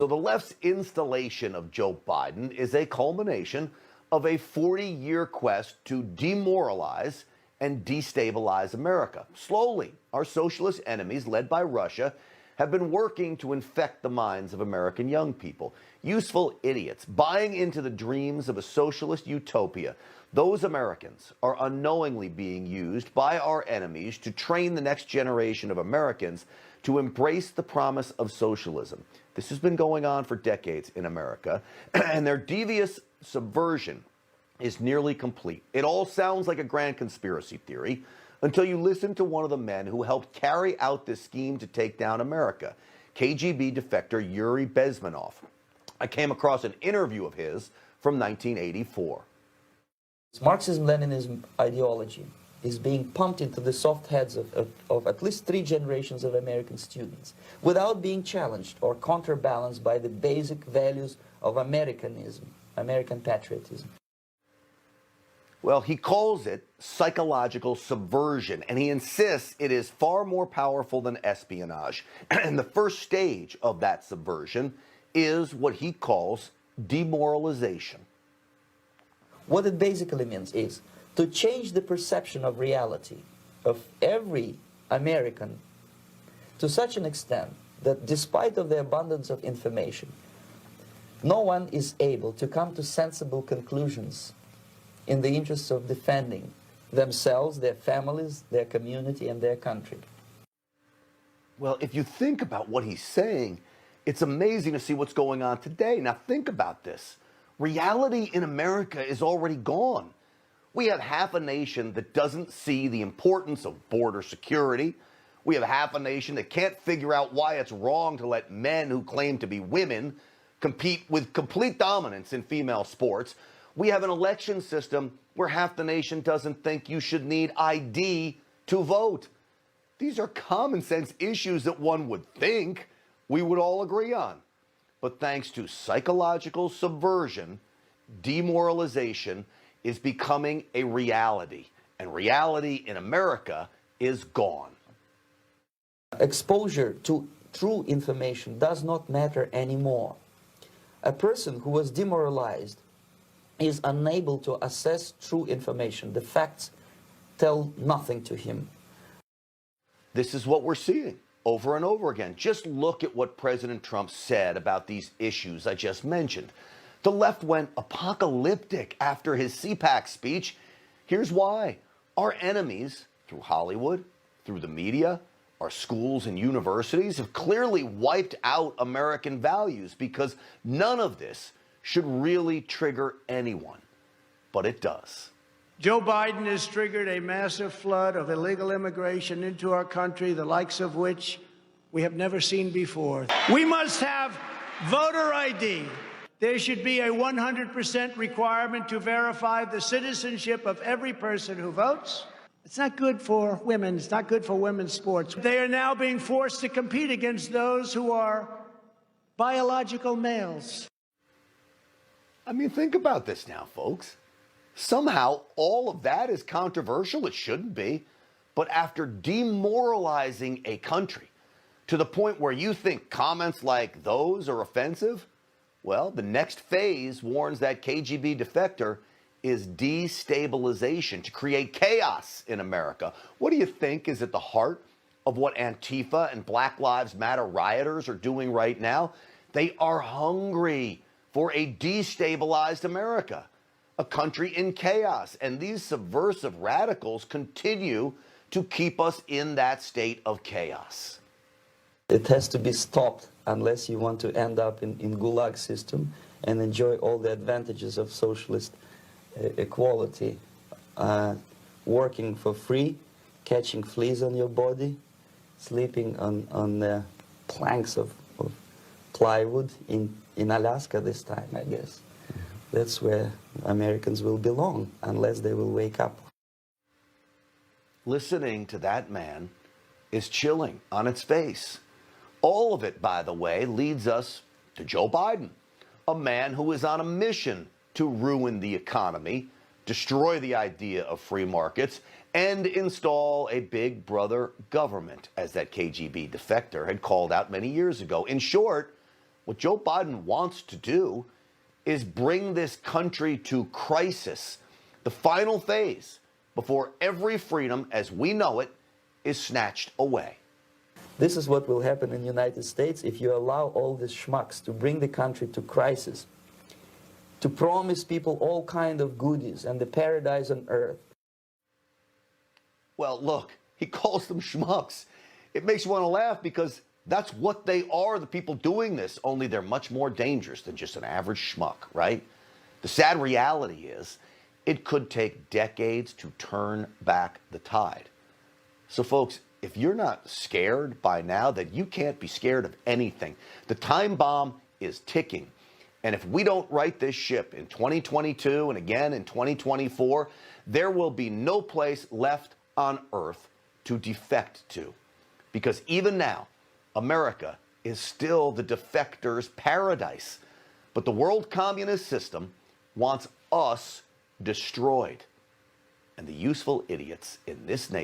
So the left's installation of Joe Biden is a culmination of a 40-year quest to demoralize and destabilize America. Slowly, our socialist enemies, led by Russia, have been working to infect the minds of American young people. Useful idiots buying into the dreams of a socialist utopia. Those Americans are unknowingly being used by our enemies to train the next generation of Americans to embrace the promise of socialism. This has been going on for decades in America, and their devious subversion is nearly complete. It all sounds like a grand conspiracy theory until you listen to one of the men who helped carry out this scheme to take down America, KGB defector Yuri Bezmenov. I came across an interview of his from 1984. Marxism-Leninism ideology is being pumped into the soft heads of at least 3 generations of American students without being challenged or counterbalanced by the basic values of Americanism, American patriotism. Well, he calls it psychological subversion, and he insists it is far more powerful than espionage. And the first stage of that subversion is what he calls demoralization. What it basically means is to change the perception of reality of every American to such an extent that despite of the abundance of information, no one is able to come to sensible conclusions in the interests of defending themselves, their families, their community, and their country. Well, if you think about what he's saying, it's amazing to see what's going on today. Now think about this. Reality in America is already gone. We have half a nation that doesn't see the importance of border security. We have half a nation that can't figure out why it's wrong to let men who claim to be women compete with complete dominance in female sports. We have an election system where half the nation doesn't think you should need ID to vote. These are common sense issues that one would think we would all agree on. But thanks to psychological subversion, demoralization is becoming a reality. And reality in America is gone. Exposure to true information does not matter anymore. A person who was demoralized is unable to assess true information. The facts tell nothing to him. This is what we're seeing over and over again. Just look at what President Trump said about these issues I just mentioned. The left went apocalyptic after his CPAC speech. Here's why. Our enemies, through Hollywood, through the media, our schools and universities, have clearly wiped out American values because none of this should really trigger anyone. But it does. Joe Biden has triggered a massive flood of illegal immigration into our country, the likes of which we have never seen before. We must have voter ID. There should be a 100% requirement to verify the citizenship of every person who votes. It's not good for women. It's not good for women's sports. They are now being forced to compete against those who are biological males. I mean, think about this now, folks. Somehow, all of that is controversial. It shouldn't be. But after demoralizing a country to the point where you think comments like those are offensive, well, the next phase warns that KGB defector is destabilization, to create chaos in America. What do you think is at the heart of what Antifa and Black Lives Matter rioters are doing right now? They are hungry for a destabilized America, a country in chaos. And these subversive radicals continue to keep us in that state of chaos. It has to be stopped unless you want to end up in gulag system and enjoy all the advantages of socialist equality. Working for free, catching fleas on your body, sleeping on the planks of plywood in Alaska this time, I guess. That's where Americans will belong, unless they will wake up. Listening to that man is chilling on its face. All of it, by the way, leads us to Joe Biden, a man who is on a mission to ruin the economy, destroy the idea of free markets, and install a big brother government, as that KGB defector had called out many years ago. In short, What Joe Biden wants to do is bring this country to crisis, the final phase, before every freedom as we know it is snatched away. This is what will happen in the United States if you allow all these schmucks to bring the country to crisis, to promise people all kind of goodies and the paradise on earth. Well, look, he calls them schmucks. It makes you want to laugh because that's what they are, the people doing this, only they're much more dangerous than just an average schmuck, right? The sad reality is it could take decades to turn back the tide. So, folks, if you're not scared by now, then you can't be scared of anything. The time bomb is ticking. And if we don't right this ship in 2022 and again in 2024, there will be no place left on earth to defect to. Because even now, America is still the defector's paradise. But the world communist system wants us destroyed. And the useful idiots in this nation